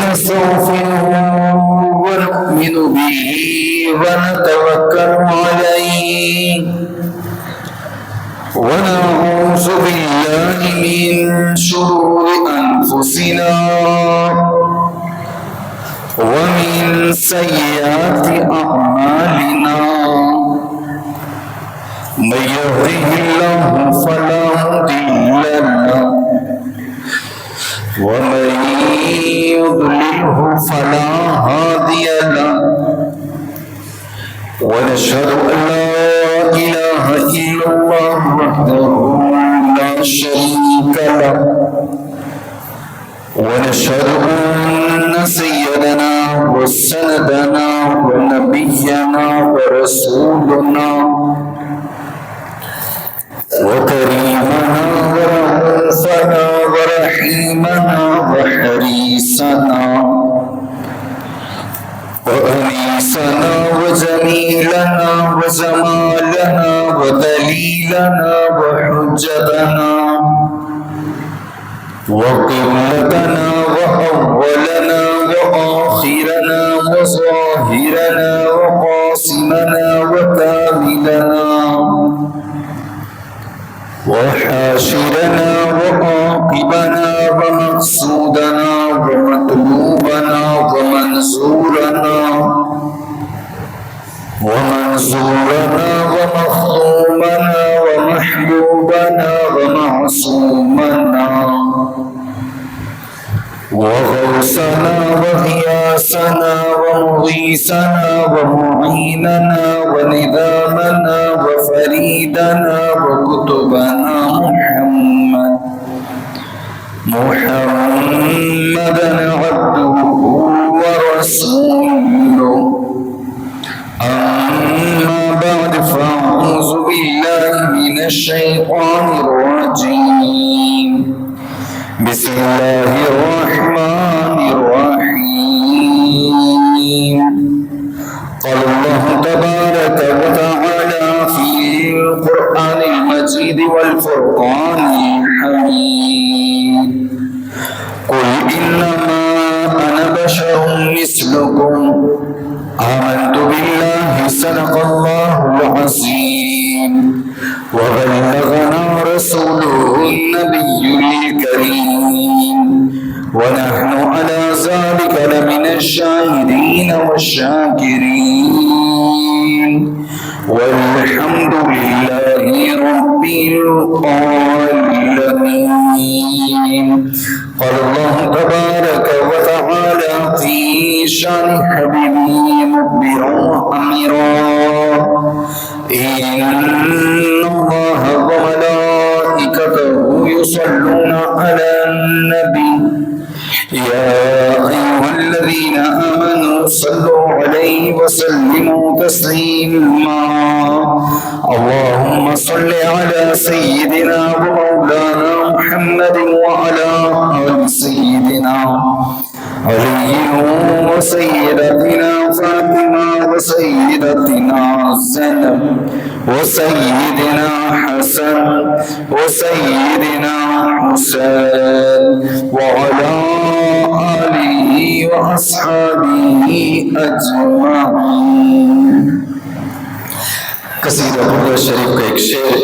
ونستغفره ونؤمن به ونتوكل عليه ونعوذ بالله من شرور أنفسنا ومن سيئات أعمالنا من يهده الله فلا مضل له ومن يضلله فلا هادي له ونشهد أن لا إله إلا الله وحده لا شريك له ونشهد أن سيدنا وسندنا ونبينا ورسولنا وكريمنا ورؤوفنا ورحيمنا وحريصنا وأنيسنا وجميلنا وجمالنا ودليلنا وحجتنا وقبلتنا وأولنا وآخرنا وظاهرنا وقاسمنا وكاملنا وحاشرنا وعاقبنا ومقصودنا ومطلوبنا ومنزورنا ومخدومنا ومحبوبنا ومعصومنا وغوثنا وغياثنا ومغيثنا ومعيننا وندامنا وفريدنا وكتبنا محمدا عبده ورسوله أما بعد فأعوذ بالله من الشيطان الرجيم بسم الله الرحمن الرحيم قال الله تبارك وتعالى في القرآن المجيد والفرقان الحميد قل إنما أنا بشر مثلكم آمنت بالله صدق الله العظيم وبلغنا رسوله النبي الكريم ونحن على ذلك لمن الشاهدين والشاكرين والحمد لله رب العالمين قال الله تبارك وتعالى في شان حبيبه مخبرا وأميرا إن الله وملائكته يصلون على النبي يا أيها الذين آمنوا صلوا عليه وسلموا تسليما اللهم صل على سيدنا ومولانا محمد وعلى آل سيدنا علي وسيدتنا فاطمة وسيدتنا زينب وسيدنا حسن وسيدنا حسين وعلى آله وأصحابه أجمعين. قصیدہ درود شریف کا ایک شعر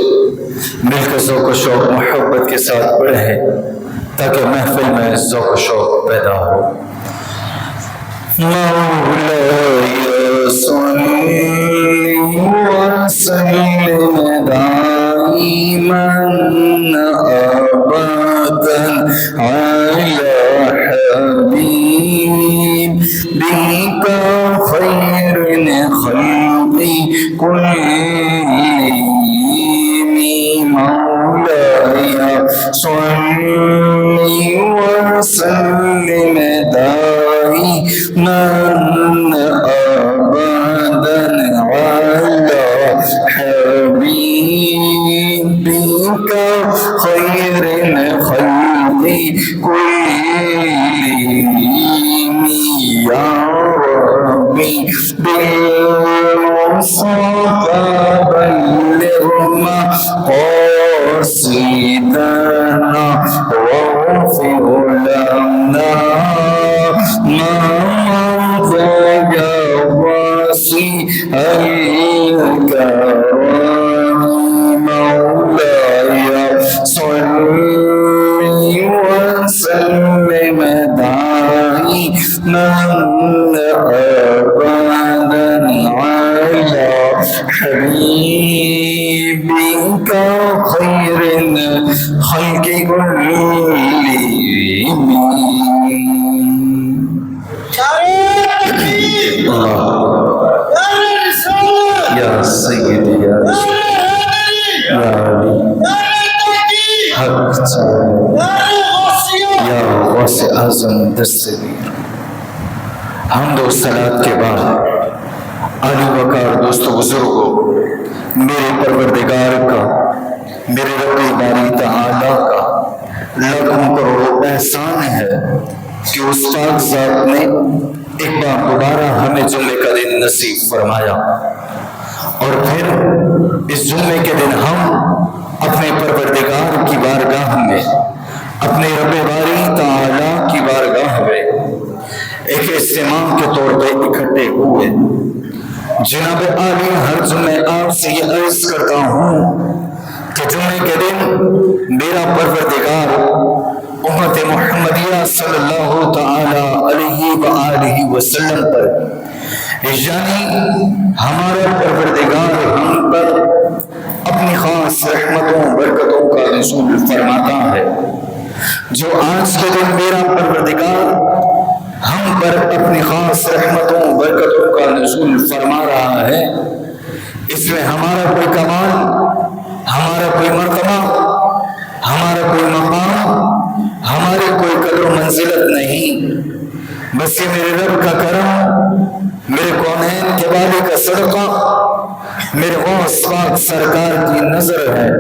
مل کر ذوق و شوق محبت کے ساتھ پڑھیں تاکہ محفل میں ذوق و شوق پیدا ہو. مولاي صل وسلم دائما أبدا على حبيبك خير الخلق كلهم. مولاي صل وسلم دائما أبدا على حبيبك خير الخلق كلهم. يا ربي بالمصطفى بلغ مقاصدنا واغفر لنا ما مضى واسع الكرم مولاي صل وسلم دائما أبدا على حبيبك خير الخلق كلهم. يا سيدي يا علي حق یا غوث اعظم دستگیر. حمد و صلات کے بعد علی وقار دوستو بزرگوں، میرے پروردگار کا، میرے رب باری تعالی کا لاکھوں کروڑوں احسان ہے کہ استاد ذات نے ایک بار دوبارہ ہمیں جمعے کا دن نصیب فرمایا، اور پھر اس جمعے کے دن ہم اپنے پروردگار کی بارگاہ میں، اپنے رب باری تعالی کی بارگاہ میں ایک اجتماع کے طور پہ اکٹھے ہوئے. جناب عالی، ہر جمعے آپ سے یہ عرض کرتا ہوں کہ جمعے کے دن میرا پروردگار امت محمدیہ صلی اللہ تعالی علیہ وآلہ وسلم پر، یعنی ہمارا پروردگار ہم پر اپنی خاص رحمتوں برکتوں کا نزول فرماتا ہے. جو آج کے دن میرا پروردگار ہم پر اپنی خاص رحمتوں برکتوں کا نزول فرما رہا ہے، اس میں ہمارا کوئی کمال، ہمارا کوئی مرتبہ، ہمارا کوئی مقام، ہماری کوئی قدر و منزلت نہیں، بس یہ میرے رب کا کرم، میرے کونین کے والے کا صدقہ، میرے غوث پاک سرکار کی نظر ہے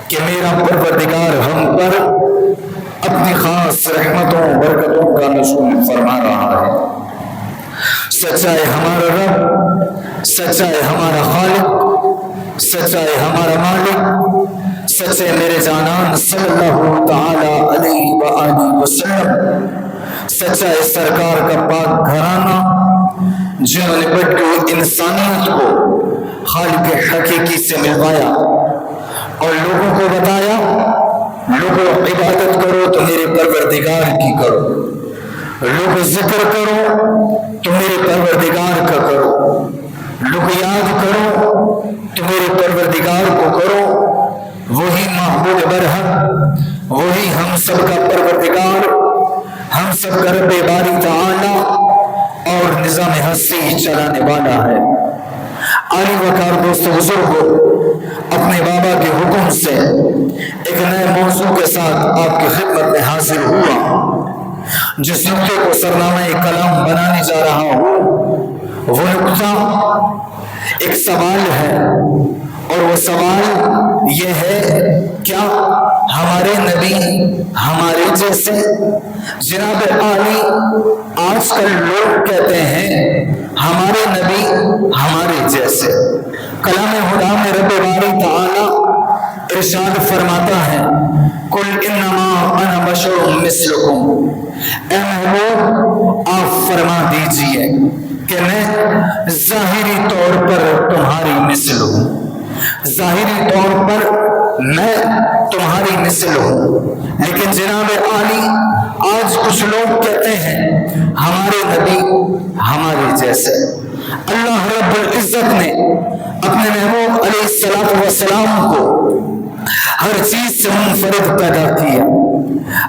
کہ میرا پروردگار ہم پر اپنی خاص رحمتوں برکتوں کا نزول فرما رہا ہے. سچا ہے ہمارا رب، سچا ہے ہمارا خالق، سچا ہے ہمارا مالک، سچے میرے جانان صلی اللہ تعالی علیہ وآلہ وسلم، سچا ہے سرکار کا پاک گھرانہ جنہوں نے بڑھ کے انسانیت کو خالق حقیقی سے ملوایا اور لوگوں کو بتایا، لوگوں عبادت کرو تو میرے پروردگار کی کرو، لوگوں ذکر کرو تو میرے پروردگار کا کرو، لوگ یاد کرو تو میرے پروردگار کو کرو. وہی محبوب برحق، وہی ہم سب کا پروردگار، ہم سب کا رب باری تعالی اور نظام ہستی چلانے والا ہے. علی وقار دوستو بزرگوں، اپنے بابا کے حکم سے ایک نئے موضوع کے ساتھ آپ کی خدمت میں حاضر ہوا. جس نقطے کو سرنامہ کلام بنانے جا رہا ہوں وہ نقطہ ایک سوال ہے، اور وہ سوال یہ ہے، کیا ہمارے نبی ہمارے جیسے؟ جناب عالی، آج کل لوگ کہتے ہیں ہمارے نبی ہمارے جیسے. کلام خدا میں رب باری تعالی ارشاد فرماتا ہے، قل انما انا بشر مثلکم. اے محبوب، آپ فرما دیجئے کہ میں ظاہری طور پر تمہاری مثل ہوں، ظاہری طور پر میں تمہاری مثل ہوں. لیکن جناب عالی، آج کچھ لوگ کہتے ہیں ہمارے نبی ہمارے جیسے. اللہ رب العزت نے اپنے محبوب علیہ السلام کو ہر چیز سے منفرد پیدا کیا.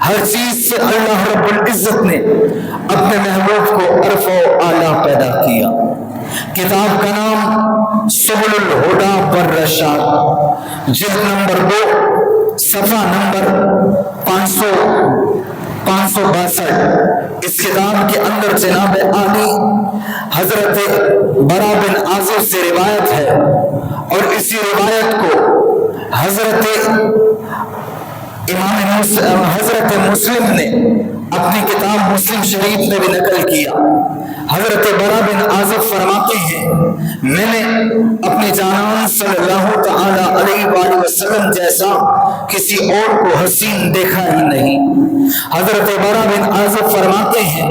ہر چیز سے اللہ رب العزت نے اپنے محبوب کو عرف و اعلیٰ پیدا کیا. کتاب کا نام سبل الہدا والرشاد، جلد نمبر 2، صفحہ نمبر 562. اس کتاب کے اندر جناب عالی حضرت برا بن عازب سے روایت ہے، اور اسی روایت کو حضرت مسلم نے اپنی کتاب مسلم شریف میں بھی نقل کیا. حضرت برا بن عازب فرماتے ہیں میں نے اپنے جانان صلی اللہ تعالی علیہ وآلہ وسلم جیسا کسی اور کو حسین دیکھا ہی نہیں۔ حضرت برا بن عازب فرماتے ہیں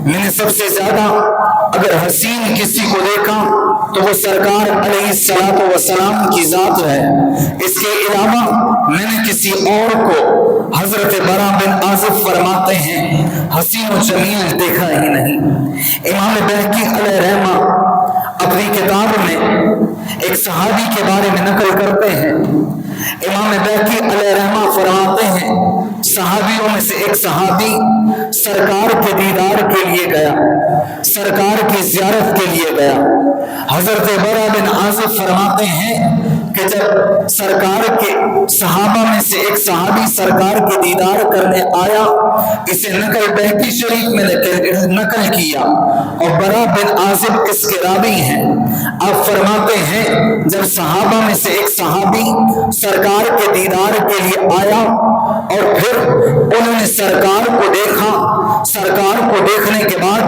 میں نے سب سے زیادہ اگر حسین کسی کو دیکھا تو وہ سرکار علیہ الصلوۃ والسلام کی ذات ہے، اس کے علاوہ میں نے کسی اور کو، حضرت برا بن عازب فرماتے ہیں، حسین و جمیل دیکھا ہی نہیں۔ امام بہقی علیہ رحمہ اپنی کتاب میں ایک صحابی کے بارے میں نقل کرتے ہیں۔ امام بہقی علیہ رحمہ فرماتے ہیں صحابیوں میں سے ایک صحابی سرکار کے دیدار کے لیے گیا، سرکار کی زیارت کے لیے گیا۔ حضرت برا بن عازب فرماتے ہیں کہ جب سرکار کے صحابہ میں سے ایک صحابی سرکار کے دیدار کرنے آیا، اسے نقل بہقی شریف میں نقل کیا اور برا بن عازب اس کے راوی ہیں۔ آپ فرماتے ہیں جب صحابہ میں سے ایک صحابی سرکار کے دیدار کے لیے آیا اور پھر انہوں نے سرکار کو دیکھا، سرکار کو دیکھنے کے بعد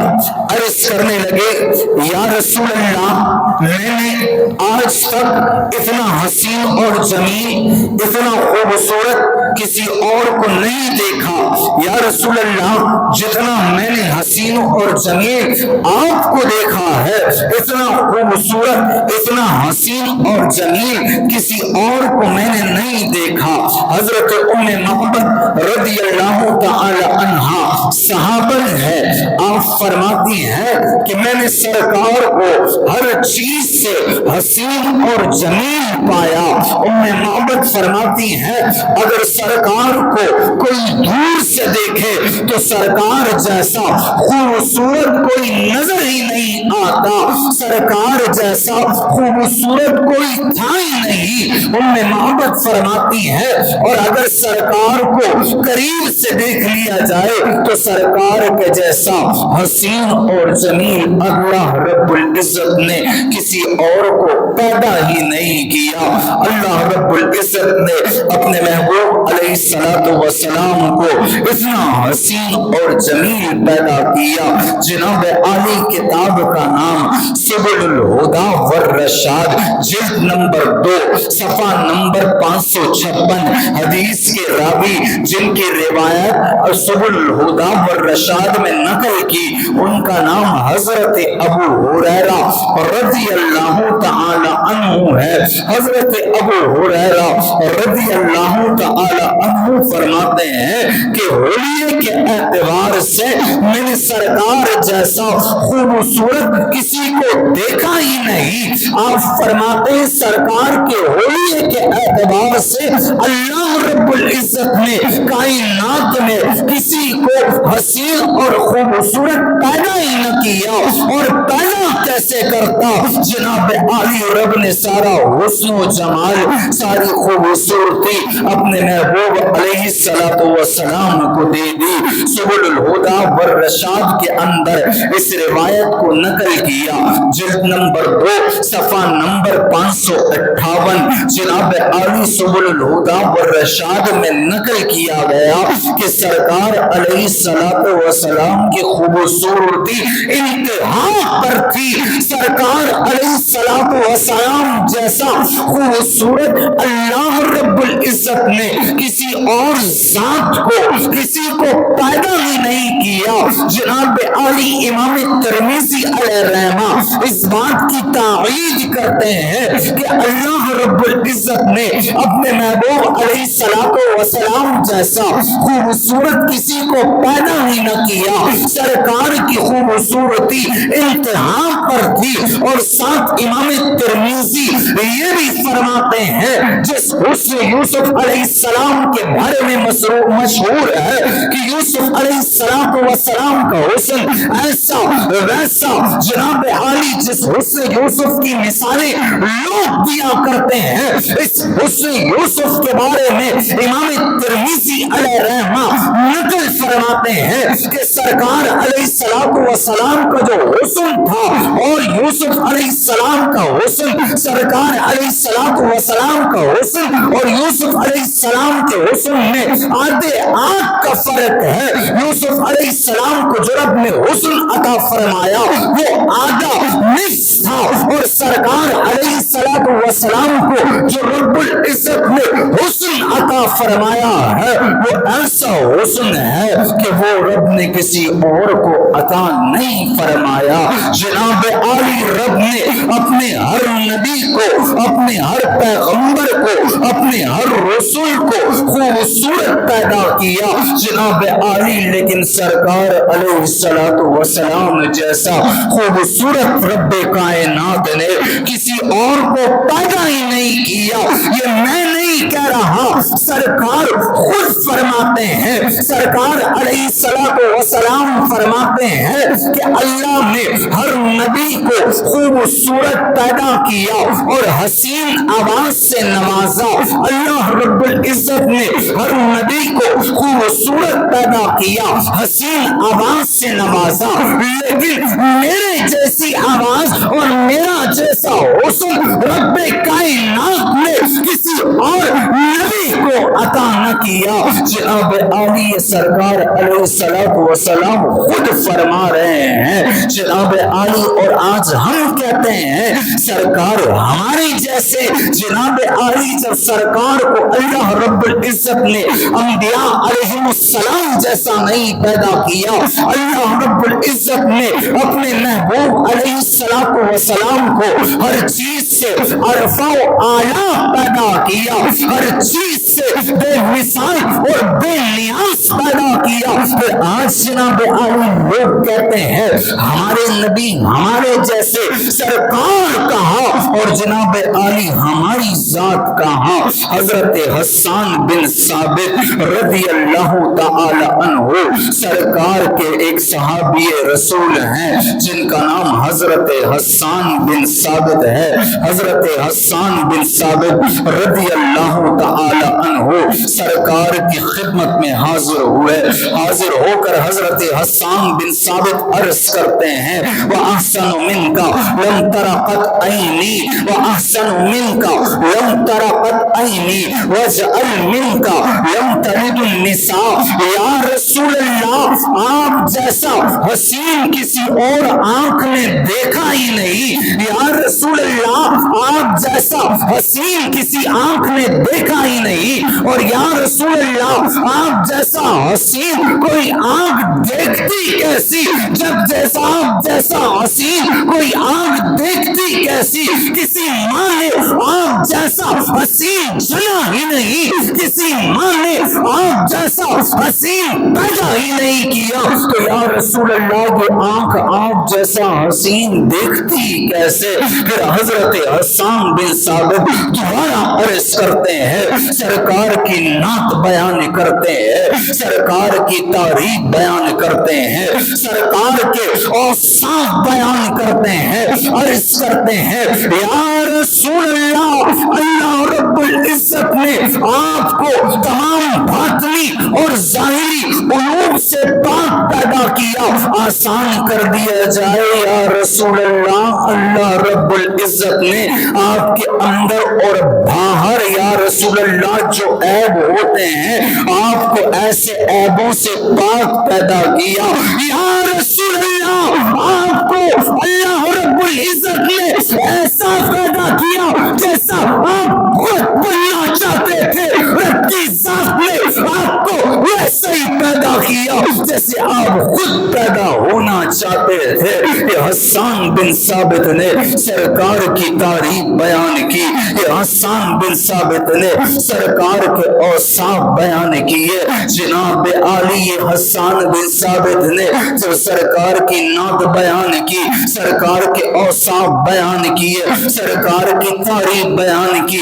عرض کرنے لگے یا رسول اللہ، میں نے آج تک اتنا حسین اور جمیل، اتنا خوبصورت کسی اور کو نہیں دیکھا، یا رسول اللہ جتنا میں نے حسین اور جمیل آپ کو دیکھا ہے، اتنا خوبصورت، اتنا حسین اور جمیل کسی اور کو میں نے نہیں دیکھا۔ حضرت ام محمد رضی اللہ تعالی عنہا صحابہ ہے، آپ فرماتی ہیں کہ میں نے سرکار کو ہر چیز سے حسین اور جمیل پایا۔ ام محمد فرماتی ہیں اگر سرکار کو کوئی دور سے دیکھے تو سرکار جیسا خوبصورت کوئی نظر ہی نہیں آتا، سرکار جیسا خوبصورت کوئی تھا ہی نہیں۔ ام محمد فرماتی ہے اور اگر سرکار کو قریب سے دیکھ لیا جائے تو سرکار کے جیسا حسین اور جمیل اللہ رب العزت نے کسی اور کو پیدا ہی نہیں کیا۔ اللہ رب العزت نے اپنے محبوب علیہ الصلوۃ والسلام کو اتنا حسین اور جمیل پیدا کیا۔ جناب عالی کتاب کا نام سبل الہدی والرشاد، جلد نمبر 2 صفحہ نمبر 556، حدیث کے راوی جن کی روایت سبل الہدی والرشاد میں نقل کی ان کا نام حضرت ابو ہریرہ رضی اللہ تعالی عنہ ہے۔ حضرت ابو ہریرہ رضی اللہ تعالی عنہ فرماتے ہیں کہ ہولیے کے اعتبار سے میں نے سرکار جیسا خوبصورت کسی کو دیکھا ہی نہیں۔ آپ فرماتے ہیں سرکار کے ہولیے کے اعتبار سے اللہ رب العزت نے کائنات میں کسی کو حسین اور خوبصورت پیدا ہی نہ کیا، اور پیدا کیسے کرتا؟ جناب عالی رب نے سارا حسن و جمال، ساری خوبصورتی اپنے محبوب علیہ الصلوۃ والسلام کو دے دی۔ سبل الہدی والرشاد کے اندر اس روایت کو نقل کیا، جلد نمبر 2 صفحہ نمبر 558، جناب عالی سبل الہدی والرشاد میں نقل کیا گیا کہ سرکار علیہ الصلوۃ والسلام کی خوبصورتی انتہا پر تھی۔ سرکار علیہ الصلوۃ والسلام جیسا خوبصورت اللہ رب العزت نے کسی اور ذات کو، کسی کو پیدا ہی نہیں کیا۔ جناب عالی امام ترمذی علیہ رحمہ اس بات کی تائید کرتے ہیں کہ اللہ رب العزت نے اپنے محبوب علیہ الصلوۃ والسلام جیسا خوبصورت کسی کو پیدا ہی نہ کیا۔ سرکار کی خوبصورتی انتہا پر تھی، اور ساتھ امام ترمذی یہ بھی فرماتے ہیں جس حسن یوسف علیہ السلام کے بارے میں مشہور ہے کہ یوسف علیہ السلام کا حسن ایسا ویسا، جناب عالی جس حسن یوسف کی مثالیں لوگ دیا کرتے ہیں، اس حسن یوسف کے بارے میں امام ترمذی علیہ رحمہ نقل فرماتے ہیں کہ سرکار علیہ السلام کا جو حسن تھا اور یوسف یوسف علیہ السلام کا حسن، سرکار علیہ السلام کا حسن اور یوسف علیہ السلام کے حسن میں آدھے آنکھ کا فرق ہے۔ یوسف علیہ السلام کو جو رب نے حسن عطا فرمایا وہ آدھا نصف تھا، اور سرکار علیہ السلام کو جو رب العزت نے حسن عطا فرمایا ہے وہ ایسا حسن ہے کہ وہ رب نے کسی اور کو عطا نہیں فرمایا۔ جناب عالی رب نے اپنے ہر نبی کو، اپنے ہر پیغمبر کو، اپنے ہر رسول کو خوبصورت پیدا کیا جناب عالی، لیکن سرکار علیہ السلام جیسا خوبصورت رب کائنات نے کسی اور کو پیدا ہی نہیں کیا۔ یہ میں نہیں کہہ رہا، سرکار خود فرماتے ہیں، سرکار علیہ السلام فرماتے ہیں کہ اللہ نے ہر نبی کو خوبصورت پیدا کیا اور حسین آواز سے نوازا۔ اللہ رب العزت نے ہر نبی کو خوبصورت پیدا کیا، حسین آواز سے نوازا، لیکن میرے جیسی آواز اور میرا جیسا حسن رب کائنات نے کسی اور نبی کو عطا نہ کیا۔ جناب عالی سرکار علیہ السلام خود فرما رہے ہیں، جناب عالی، اور آج ہم کہتے ہیں سرکار ہماری جیسے۔ جناب عالی جب سرکار کو اللہ رب العزت نے انبیاء علیہ السلام جیسا نہیں پیدا کیا، اللہ رب العزت نے اپنے محبوب علیہ السلام کو ہر چیز سے عرفہ و اعلیٰ پیدا کیا، ہر چیز سے بے مثال اور بے نیاز پیدا کیا۔ پھر آج جناب عالی لوگ کہتے ہیں ہمارے نبی ہمارے جیسے، سرکار کہا اور جناب عالی ہماری ذات کہا۔ حضرت حسان بن ثابت رضی اللہ تعالی عنہ سرکار کے ایک صحابی رسول ہیں جن کا نام حضرت حسان بن ثابت ہے۔ حضرت حسان بن ثابت رضی اللہ تعالی عنہ سرکار کی خدمت میں حاضر ہوئے، حاضر ہو کر حضرت حسان بن ثابت عرض کرتے ہیں وَأَحْسَنُ مِنْكَ لَمْ تَرَ قَطْ عَيْنِي وَأَحْسَنُ مِنْكَ لَمْ تَرَ قَطْ عَيْنِي وَاجْعَلْ مِنْكَ لَمْ تَلِدُ النِّسَاءُ۔ یا رسول اللہ آپ جیسا حسین کسی اور آنکھ نے دیکھا ہی نہیں، یا رسول اللہ آپ جیسا حسین کسی آنکھ نے دیکھا ہی نہیں، اور یا رسول اللہ آپ جیسا حسین کوئی آنکھ دیکھتی کیسی، جب جیسا آپ جیسا حسین کوئی آنکھ دیکھتی کیسی، کسی ماں نے آپ جیسا حسین جنا ہی نہیں، کسی ماں نے آپ جیسا حسین پیدا ہی نہیں کیا، تو یا رسول اللہ کی آنکھ آپ جیسا حسین دیکھتی کیسے؟ پھر حضرت حسان بن ثابت دوبارہ عرض کرتے ہیں، سرکار کی نعت بیان کرتے ہیں، سرکار کی تعریف بیان کرتے ہیں، سرکار کے اوصاف بیان کرتے ہیں، عرض کرتے ہیں یا رسول اللہ اللہ رب العزت نے آپ کو تمام باطنی اور ظاہری علوم سے پاک پیدا کیا، آسان کر دیا جائے یا رسول اللہ اللہ رب العزت نے آپ کے اندر اور باہر یا رسول اللہ جو عیب ہوتے ہیں آپ کو ایسے عیبوں سے پاک پیدا کیا، یا رسول اللہ آپ کو اللہ رب العزت نے ایسا پیدا کیا جیسا آپ خود بننا چاہتے تھے، رب کی ذات نے آپ کو ویسا ہی پیدا کیا جیسے آپ خود پیدا ہونا چاہتے تھے۔ یہ حسان بن ثابت نے سرکار کی تعریف بیان کی، یہ حسان بن ثابت نے سرکار کے اوصاف بیان کیے۔ جناب عالی یہ حسان بن ثابت نے جو سرکار کی نعت بیان کی، سرکار کے اوصاف بیان کیے، سرکار کی تعریف بیان کی،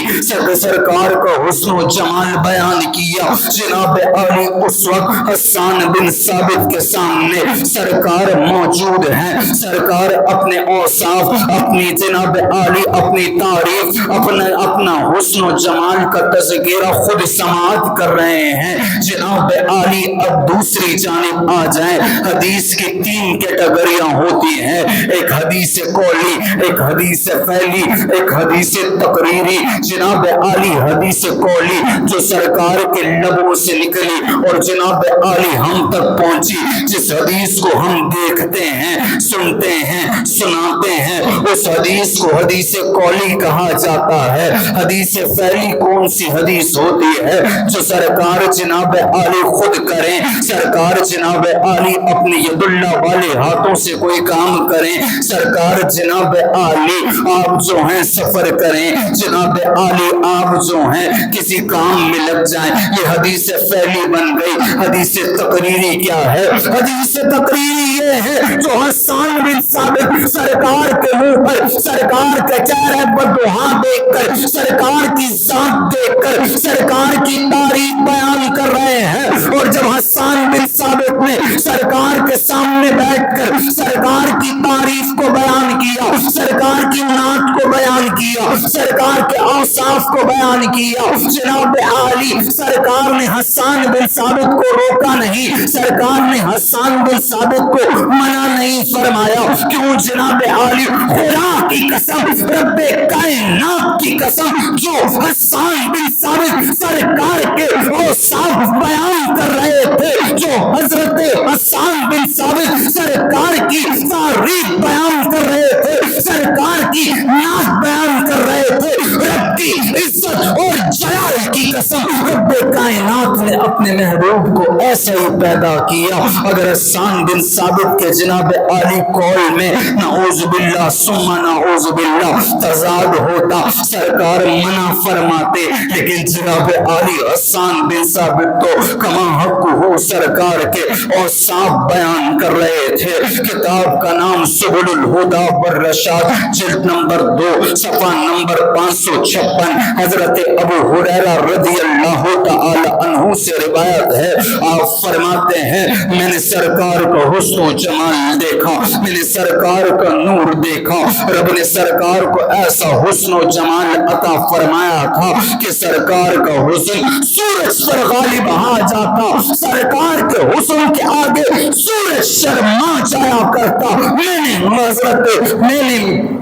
سرکار کا حسن و جمال بیان کیا۔ جناب عالی اس وقت حسان بن ثابت ثابت کے سامنے سرکار موجود ہیں. سرکار اپنے اوصاف، اپنی جناب عالی اپنی تعریف، اپنا حسن و جمال کا تذکرہ خود سماعت کر رہے ہیں. جناب عالی اب دوسری جانب آ جائیں. حدیث کی 3 کیٹیگریاں ہوتی ہیں، ایک حدیث قولی، ایک حدیث فعلی، ایک حدیث تقریری. جناب عالی حدیث قولی جو سرکار کے لبوں سے نکلی اور جناب عالی ہم تک پہنچی، جس حدیث کو ہم دیکھتے ہیں، سنتے ہیں، سناتے ہیں، اس حدیث کو حدیث قولی کہا جاتا ہے. حدیث فعلی کون سی حدیث ہوتی ہے؟ جو سرکار جناب عالی خود کریں، سرکار جناب عالی اپنی ید اللہ والے ہاتھوں سے کوئی کام کریں، سرکار جناب عالی آپ جو ہیں سفر کریں، جناب عالی آپ جو ہیں کسی کام میں لگ جائیں، یہ حدیث فعلی بن گئی. حدیث تقریری کیا ہے؟ حدیث تقریری یہ ہے جو حسان بن ثابت سرکار کے منہ پر، سرکار کے چہرے پر دعا دیکھ کر، سرکار کی ذات دیکھ کر سرکار کی تعریف بیان کر رہے ہیں. اور جب حسان بن ثابت نے سرکار کے سامنے بیٹھ کر سرکار کی تعریف کو بیان کیا، سرکار کی نعت کو بیان کیا، سرکار کے اوصاف کو بیان کیا، جناب عالی سرکار نے حسان بن ثابت کو روکا نہیں، سرکار نے حسان بن ثابت کو منع نہیں فرمایا. کیوں جناب عالی؟ خدا کی قسم، رب کائنات کی قسم، جو حسان بن ثابت سرکار کے اوصاف بیان کر رہے تھے، جو حضرت حسان بن ثابت سرکار کی تعریف بیان کر رہے تھے، سرکار کی نعت بیان کر رہے تھے، رب کی عزت اور جلال کی قسم رب کائنات نے اپنے محبوب کو ایسا ہی پیدا کیا. اگر حسان بن ثابت کے جناب عالی قول میں نعوذ باللہ ثم نعوذ باللہ تضاد ہوتا، سرکار منع فرماتے، لیکن جناب عالی حسان بن ثابت تو کما حق ہو سرکار کے اوصاف بیان کر رہے تھے. کتاب کا نام سبل الہدی والرشاد، جلد نمبر 2 صفحہ نمبر 556. حضرت ابو ہریرہ رضی اللہ تعالی عنہ سے روایت ہے، آپ فرماتے ہیں میں نے سرکار کا حسن و جمال دیکھا، میں نے سرکار کا نور دیکھا. رب نے سرکار کو ایسا حسن و جمال عطا فرمایا تھا کہ سرکار کا حسن سورج پر غالب آ جاتا، سرکار کے حسن کے آگے سورج شرما جایا کرتا. میں نے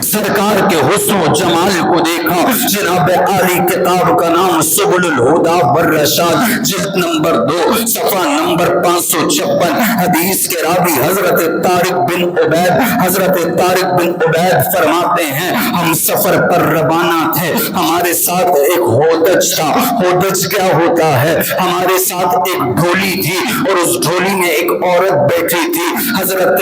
سرکار کے حسن و جمال کو دیکھا. جناب عالی کتاب کا نام سبل الہدی والرشاد، جلد نمبر 2 صفحہ نمبر 556. حدیث کے راوی حضرت طارق بن عبید فرماتے ہیں ہم سفر پر روانہ تھے، ہمارے ساتھ ایک ہودج تھا. ہودج کیا ہوتا ہے؟ ہمارے ساتھ ایک ڈھولی تھی اور اس ڈھولی میں ایک عورت بیٹھی تھی. حضرت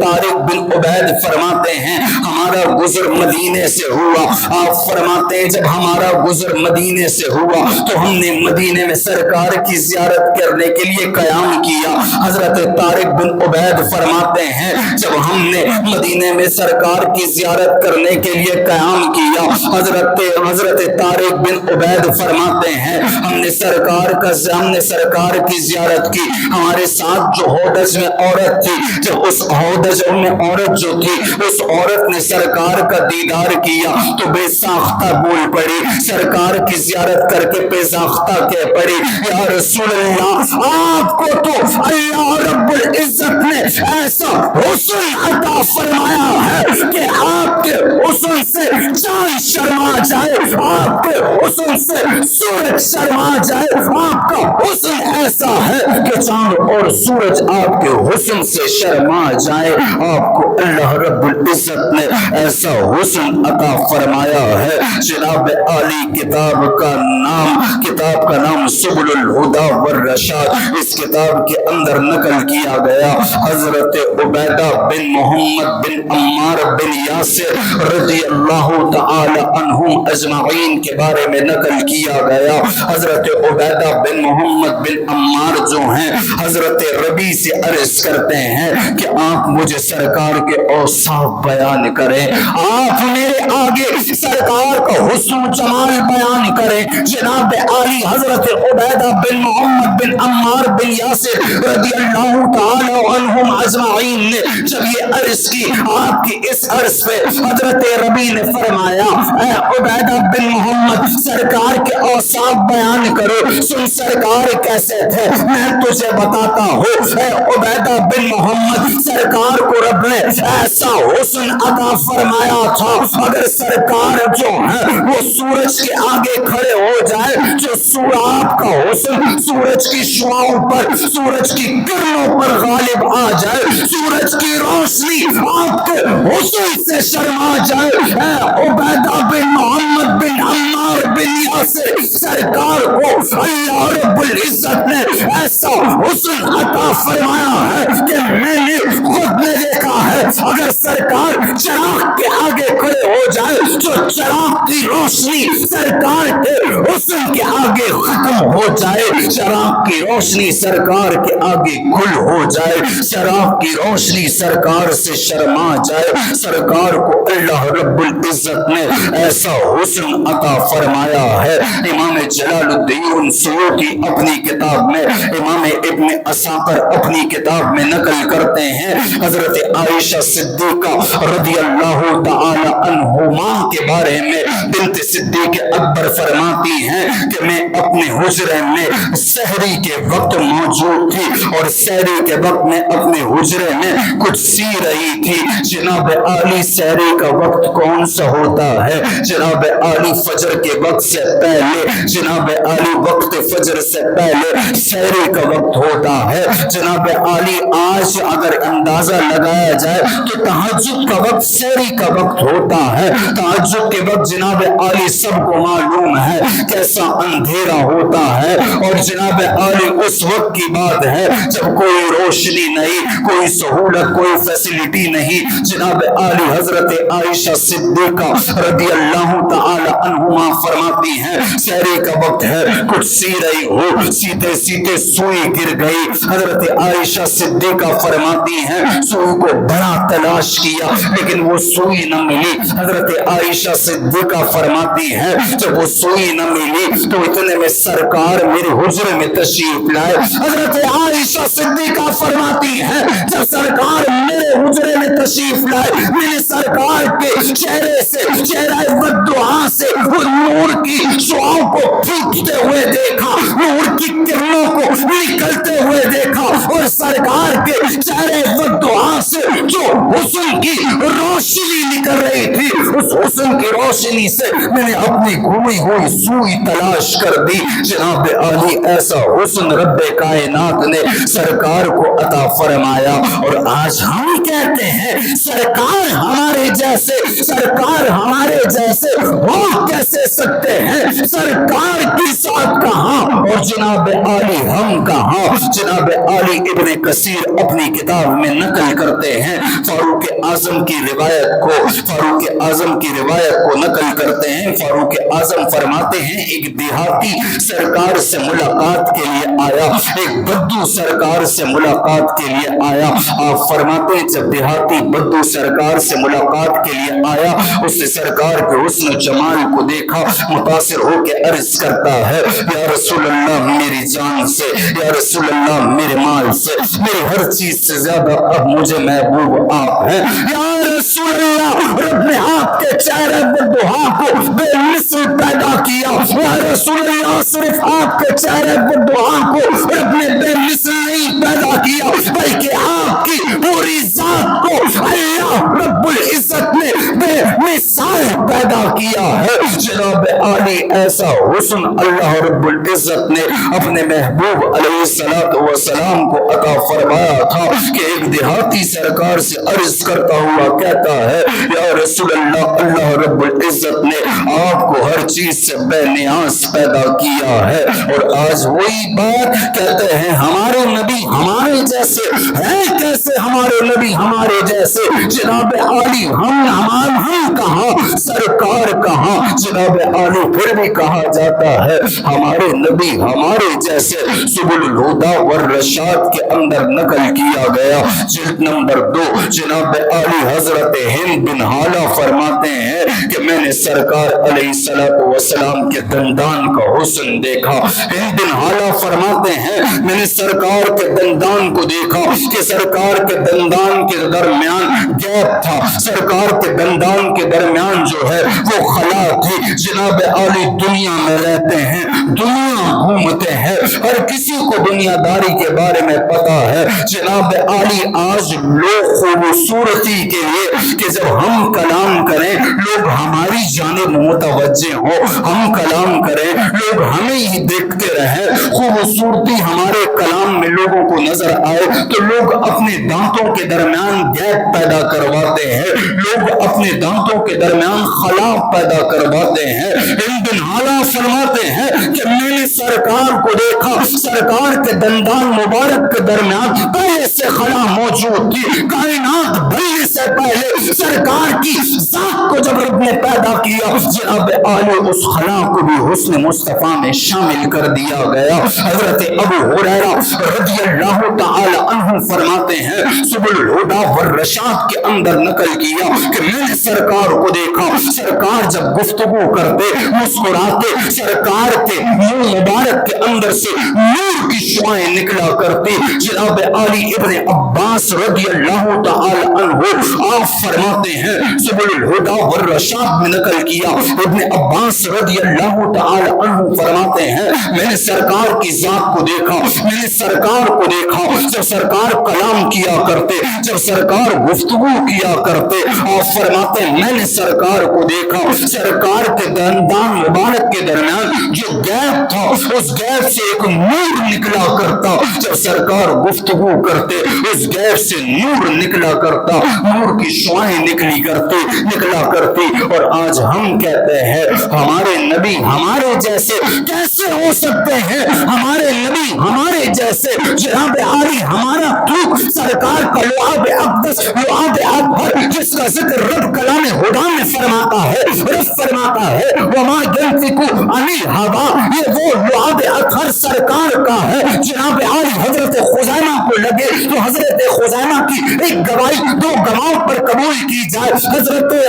طارق بن عبید فرماتے ہیں ہمارا گزر مدینے سے ہوا. آپ فرماتے ہیں جب ہمارا گزر مدینے سے ہوا تو ہم نے مدینے میں سرکار کی زیارت کرنے کے لیے قیام کیا. حضرت طارق بن عبید فرماتے ہیں جب ہم نے مدینے میں سرکار کی زیارت کرنے کے لیے قیام کیا، حضرت طارق بن عبید فرماتے ہیں ہم نے سرکار کی زیارت کی. ہمارے ساتھ جو ہودج میں عورت تھی، جب اس ہودج میں عورت جو تھی اس عورت نے سرکار کا دیدار کیا تو بے ساختہ بول پڑی، سرکار کی زیارت کر کے بے ساختہ کہہ پڑی یا رسول اللہ آپ کو تو اللہ رب العزت نے ایسا حسن عطا فرمایا ہے کہ آپ کے حسن سے چاند شرما جائے، آپ کے حسن سے سورج شرما جائے. آپ کا حسن ایسا ہے کہ چاند اور سورج آپ کے حسن سے شرما جائے. آپ کو اللہ رب العزت نے ایسا حسن عطا فرمایا ہے. جناب عالی کتاب کا نام سبل الہدی والرشاد، اس کتاب کے اندر نقل کیا گیا حضرت عبیدہ بن محمد بن عمار بن یاسر رضی اللہ تعالی عنہ عنہم اجمعین کے بارے میں نقل کیا گیا۔ حضرت عبیدہ بن محمد بن عمار جو ہیں حضرت ربیع سے عرض کرتے ہیں کہ آپ مجھے سرکار کے اوصاف بیان کریں، آپ میرے آگے سرکار کا حسن و جمال بیان کریں۔ جناب عالی حضرت عبیدہ بن محمد بن عمار بن یاسر رضی اللہ تعالی عنہم اجمعین نے جب یہ عرض کی، آپ کی اس عرض پہ حضرت ربیع نے فرمایا اے عبیدہ بن محمد سرکار کے اوصاف بیان کرو، سن سرکار کیسے تھے میں تجھے بتاتا ہوں۔ اے عبیدہ بن محمد سرکار کو رب نے ایسا حسن عطا فرمایا تھا، اگر سرکار جو ہے وہ سورج کے آگے کھڑے ہو جائے، جو آپ کا حسن سورج کی شعاؤں پر، سورج کی کرنوں پر غالب آ جائے، سورج کی روشنی آپ کے حسن سے شرما جائے۔ اے عبیدہ بن محمد بن عمار بن یاسر سرکار کو اللہ رب العزت نے ایسا حسن عطا فرمایا ہے کہ میں نے خود نے دیکھا ہے، اگر سرکار چراغ کے آگے کھڑے ہو جائے تو چراغ کی روشنی سرکار کے حسن کے آگے ختم ہو جائے، چراغ کی روشنی سرکار کے آگے گل ہو جائے، چراغ کی روشنی سرکار سے شرما جائے۔ سرکار کو اللہ رب العزت نے ایسا حسن عطا فرمایا ہے۔ امام جلال الدین سیوطی اپنی کتاب میں، امام ابن عساکر اپنی کتاب میں نقل کرتے ہیں، حضرت عائشہ صدیقہ رضی اللہ تعالی عنہما کے بارے میں بنت صدیق اکبر فرماتی ہیں کہ میں اپنے حجرے میں سحری کے وقت موجود تھی اور سحری کے وقت میں اپنے حجرے میں کچھ سی رہی تھی۔ جناب عالی سحری کا وقت کون سا ہوتا ہے؟ جناب عالی فجر کے وقت سے پہلے، جناب عالی وقت فجر سے پہلے سحری کا وقت ہوتا ہے۔ جناب عالی آج اگر اندازہ لگایا جائے تو تہجد کا وقت سحری کا وقت ہوتا ہے۔ تہجد کے وقت جناب عالی سب کو معلوم ہے کیسا اندھیرا ہوتا ہے، اور جناب عالی اس وقت کی بات ہے جب کوئی روشنی نہیں، کوئی سہولت، کوئی فیسلٹی نہیں۔ جناب عالی حضرت عائشہ صدیقہ رضی اللہ تعالی عنہما فرماتی ہیں سحری کا وقت ہے، کچھ سی رہی ہو، سیتے سیتے سوئی گر گئی۔ حضرت عائشہ صدیقہ فرماتی ہیں سوئی کو بڑا تلاش کیا لیکن وہ سوئی نہ ملی۔ حضرت عائشہ صدیقہ فرماتی ہیں جب وہ سوئی نہ ملی تو اتنے میں سرکار میرے حجرے میں تشریف لائے۔ حضرت عائشہ صدیقہ فرماتی ہیں جب سرکار میرے حجرے میں تشریف لائے، میں نے سرکار کے چہرے سے، چہرہ والدعا سے وہ نور کی شعاؤں کو پھینکتے ہوئے دیکھا، نور کی کرنوں کو نکلتے ہوئے دیکھا، اور سرکار کے چہرے والدعا سے جو حسن کی روشنی نکل رہی تھی، اس حسن کی روشنی سے میں نے اپنی گھومی ہوئی سوئی تلاش کر دی۔ جناب عالی ایسا حسن رب کائنات نے سرکار کو عطا فرمایا، اور آج ہم کہتے ہیں سرکار ہمارے جیسے، سرکار ہمارے جیسے ہو کیسے سکتے ہیں؟ سرکار کی ساتھ کہاں اور جناب عالی ہم کہاں؟ جناب عالی ابن کثیر اپنی کتاب میں نقل کرتے ہیں، فاروق اعظم کی روایت کو، فاروق اعظم کی روایت کو نقل کرتے ہیں۔ فاروق اعظم فرماتے ہیں ایک دیہاتی سرکار سے ملاقات کے لیے آیا، ایک بدو سرکار سے ملاقات کے لیے آیا۔ آپ فرماتے ہیں جب دیہاتی بدو سرکار سے ملاقات کے لیے آیا، اس نے سرکار کے حسن و جمال کو دیکھا، متاثر ہو کے عرض کرتا ہے یا رسول اللہ میری جان سے، یا رسول اللہ میرے مال سے، میری ہر چیز سے زیادہ اب مجھے محبوب آپ ہیں۔ یا رسول اللہ رب نے آپ کے چہرے والدعا کو بے مثل پیدا کیا۔ یا رسول اللہ صرف آپ کے چہرے والدعا کو رب نے بے مثل نہیں پیدا کیا بلکہ آپ کی پوری ذات کو اللہ رب العزت نے بے مثال پیدا کیا ہے۔ جناب عالی ایسا حسن اللہ رب العزت نے اپنے محبوب علیہ السلام کو عطا فرمایا تھا کہ ایک دیہاتی سرکار سے عرض کرتا ہوا کہتا ہے یا رسول اللہ اللہ رب العزت نے آپ کو ہر چیز سے بے نیاز پیدا کیا ہے، اور آج وہی بات کہتے ہیں ہمارے نبی ہمارے جیسے ہیں، کیسے ہمارے نبی ہمارے جیسے؟ جناب عالی ہم کہاں، سرکار کہاں؟ جناب عالی پھر بھی کہا جاتا ہے ہمارے نبی ہمارے جیسے سبل الہدا والرشاد کے اندر نقل کیا گیا جلد نمبر 2 جناب عالی حضرت ہند بن حالہ فرماتے ہیں کہ میں نے سرکار علیہ السلام کے دندان کا حسن دیکھا. ہند بن حالہ فرماتے ہیں میں نے سرکار کے دندان کو دیکھا کہ سرکار کے دندان کے درمیان گیپ تھا, سرکار کے دندان کے درمیان جو ہے وہ خلا تھی. جناب عالی دنیا میں رہتے ہیں, دنیا گھومتے ہیں, ہر کسی کو دنیا داری کے بارے میں پتا ہے. جناب عالی آج لوگ خوبصورتی کے لیے کہ جب ہم کلام کریں لوگ ہماری جانب متوجہ ہو, ہم کلام کریں لوگ ہمیں ہی دیکھتے رہیں, خوبصورتی ہمارے کلام میں لوگوں کو نظر آئے تو لوگ اپنے دانتوں کے درمیان گیپ پیدا کرواتے ہیں, لوگ اپنے دانتوں کے درمیان خلا پیدا کرواتے ہیں. ہند بن حالہ فرماتے ہیں کہ میں نے سرکار کو دیکھا, سرکار کے دندان مبارک کے درمیان پہلے سے خلا موجود تھی. کائنات بننے سے پہلے سرکار کی ذات کو جب رب نے پیدا کیا جناب عالی اس خلا کو بھی حسن مصطفیٰ میں شامل کر دیا گیا. حضرت ابو ہریرہ رضی اللہ تعالی عنہ فرماتے ہیں سبل الہدا والرشاد کے اندر نقل کیا کہ میں نے سرکار کو دیکھا, سرکار جب گفتگو کرتے مسکراتے سرکار کے منہ مبارک کے اندر سے نور کی شعائیں نکلا کرتی. جناب عالی ابن عباس رضی اللہ تعالی عنہ آپ فرماتے ہیں سبل الہدا والرشاد میں نقل کیا, ابن عباس رضی اللہ تعالی عنہ فرماتے ہیں میں نے سرکار کی ذات کو دیکھا, میں نے سرکار کو دیکھا جب سرکار کلام کیا کرتے, جب سرکار گفتگو کیا کرتے. آپ فرماتے ہیں میں نے سرکار کو دیکھا, سرکار کے دندان مبارک کے درمیان جو گیپ تھا اس گیپ سے ایک نور نکلا کرتا, جب سرکار گفتگو کرتے اس گیپ سے نور نکلا کرتا, نور کی شعائیں نکلا کرتی. اور آج ہم کہتے ہیں ہمارے نبی ہمارے جیسے کیسے ہو سکتے ہیں, ہمارے نبی ہمارے جیسے. جناب عالی ہمارا تو سرکار کا لعاب اقدس لعاب اطہر جس کا ذکر رب کلام ہدا میں فرماتا ہے, رب فرماتا ہے وما ينطق عن الهوى, یہ وہ لعاب اطہر سرکار کا ہے. جناب عالی حضرت خزیمہ کو لگے تو حضرت خزیمہ کی ایک گواہی دو گواہوں پر قبول کی جائے.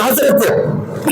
حضرت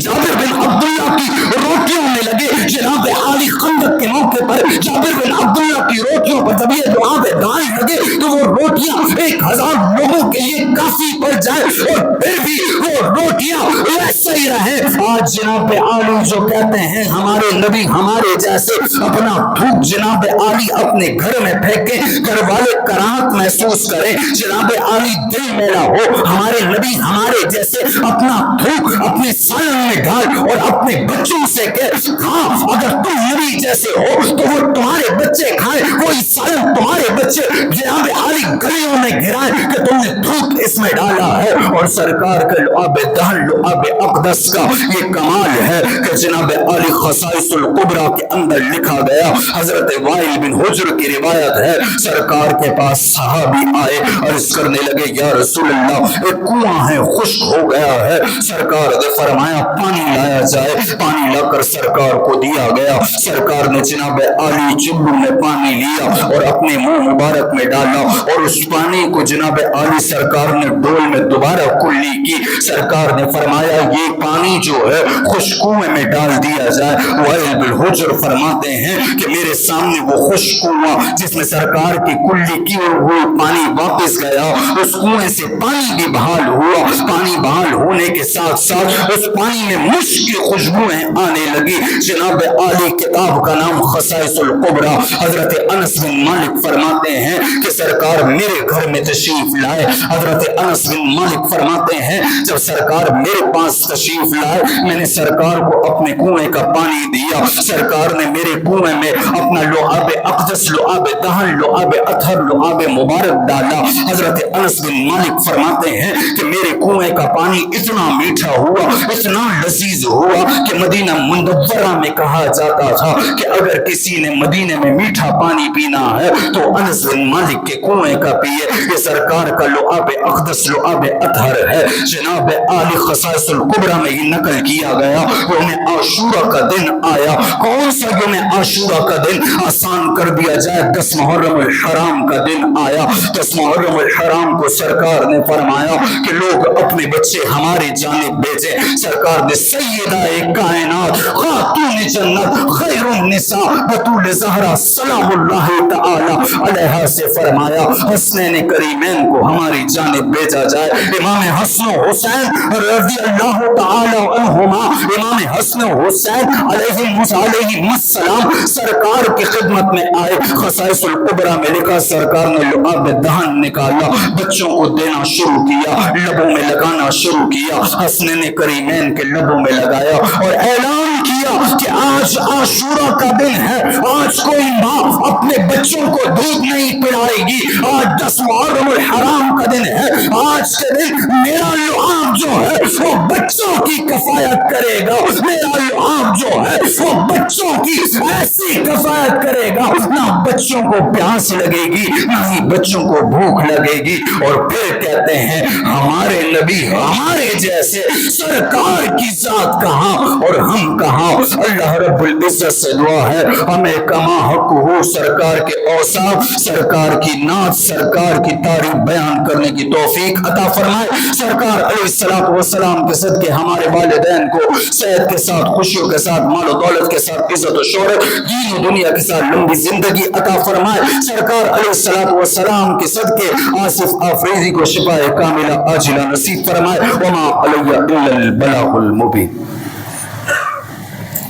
جابر بن عبداللہ کی روٹیوں میں لگے. جناب عالی خندق کے موقع پر جابر بن عبداللہ کی روٹیوں پر جب یہ دعا پہ دائیں لگے تو وہ روٹیاں 1000 لوگوں کے لیے کافی پڑ جائے اور پھر بھی وہ روٹیاں ویسے ہی رہے. آج جناب عالی جو کہتے ہیں ہمارے نبی ہمارے جیسے, اپنا تھوک جناب عالی اپنے گھر میں پھینکے, گھر والے کراہت محسوس کریں, جناب عالی دل میلا ہو, ہمارے نبی ہمارے جیسے اپنا تھوک اپنے سالن میں ڈال اور اپنے بچوں سے کہہ ہاں اگر تم نبی جیسے ہو تو وہ تمہارے بچے کھائیں, وہی سالن تمہارے بچے جناب عالی گلیوں میں گرائیں کہ تم نے تھوک اس میں ڈالا ہے. اور سرکار کا لعاب دہن لعاب اقدس کا یہ کمال ہے کہ جناب عالی خصائص القبرى کے اندر لکھا گیا. حضرت وائل بن حجر کی روایت ہے سرکار کے پاس صحابی آئے اور اس کرنے لگے یا رسول اللہ ایک کنواں ہے خشک ہو گیا ہے. سرکار نے فرمایا پانی لایا جائے, پانی لا کر سرکار کو دیا گیا. سرکار نے جناب عالی چلو میں پانی لیا اور اپنے منہ مبارک میں ڈالا اور اس پانی کو جناب عالی سرکار نے ڈول میں دوبارہ کلی کی. سرکار نے فرمایا یہ پانی جو ہے خشک کنویں میں ڈال دیا جائے. وائل بن حجر فرماتے ہیں کہ میرے سامنے وہ خشک کنواں جس میں سرکار کی کلی کی ہوئی پانی واپس گیا, اس کنویں سے پانی بھی بحال ہوا. پانی بحال ہونے کے ساتھ ساتھ اس پانی میں مشک کی خوشبوئیں آنے لگی. جناب عالی کتاب کا نام خصائص القبرى. حضرت انس بن مالک فرماتے ہیں کہ سرکار میرے گھر میں تشریف لائے. حضرت انس بن مالک فرماتے ہیں جب سرکار میرے پاس تشریف لائے میں نے سرکار کو اپنے کنویں کا پانی دیا. سرکار نے میرے کنویں میں اپنا لعاب اقدس لعاب دہن لعاب اطہر لعاب مبارک ڈالا. حضرت انس بن مالک فرماتے ہیں کہ میرے کنویں کا پانی اتنا میٹھا ہوا اتنا لذیذ ہوا کہ مدینہ منورہ میں کہا جاتا تھا کہ اگر کسی نے مدینے میں میٹھا پانی پینا پینا ہے تو انس بن مالک کے کنویں کا پیے. یہ سرکار کا لعاب اقدس لعاب اطہر ہے. جناب عالی خصائص الکبریٰ میں یہ نقل کیا گیا. یوم عاشورہ کا دن آیا. کون سا یوم عاشورہ کا دن؟ آسان کر دیا جائے، 10 محرم الحرام کا دن آیا. 10 محرم الحرام کو سرکار نے فرمایا کہ لوگ اپنے بچے ہماری جانب بھیجیں. سرکار نے سیدہ کائنات خاتون جنت خیر النساء بطول زہرا سلام اللہ تعالی علیہ سے فرمایا حسنین کریمین کو ہماری جانب بھیجا جائے. امام حسن و حسین رضی اللہ تعالی عنہما، امام حسن و حسین علیہم السلام سرکار کی خدمت میں آئے. خصائص الکبریٰ میں لکھا سرکار نے لعاب دہن نکالا، بچوں کو دینا شروع کیا، لبوں میں لگانا شروع کیا، حسنین کریمین کے لبوں میں لگایا اور اعلان کیا کہ آج عاشورہ کا دن ہے. آج کوئی ماں اپنے بچوں کو دودھ نہیں پلائے گی. آج 10 محرم الحرام کا دن ہے. آج کے دن میرا لعاب جو ہے وہ بچوں کی کفایت کرے گا. میرا لعاب جو ہے وہ بچوں کی ایسی کفایت کرے گا، نہ بچوں کو پیاس لگے گی نہ ہی بچوں کو بھوک لگے گی. اور پھر کہتے ہیں ہمارے نبی ہمارے جیسے، سرکار کی ذات کہاں اور ہم کہاں. اللہ رب العزت سے دعا ہے ہمیں کما حق ہو سرکار کے اوصاف، سرکار کی نعت، سرکار کی تعریف بیان کرنے کی توفیق عطا فرمائے. سرکار علیہ السلام کے صدقے ہمارے والدین کو صحت کے ساتھ، خوشیوں کے ساتھ، مال و دولت کے ساتھ، عزت و شہرت، دین و دنیا کے ساتھ لمبی زندگی عطا فرمائے. سرکار علیہ السلام کے صدقے آصف آفریدی کو شفاء کاملہ عاجلہ نصیب فرمائے. وما علی الا البلاغ المبین.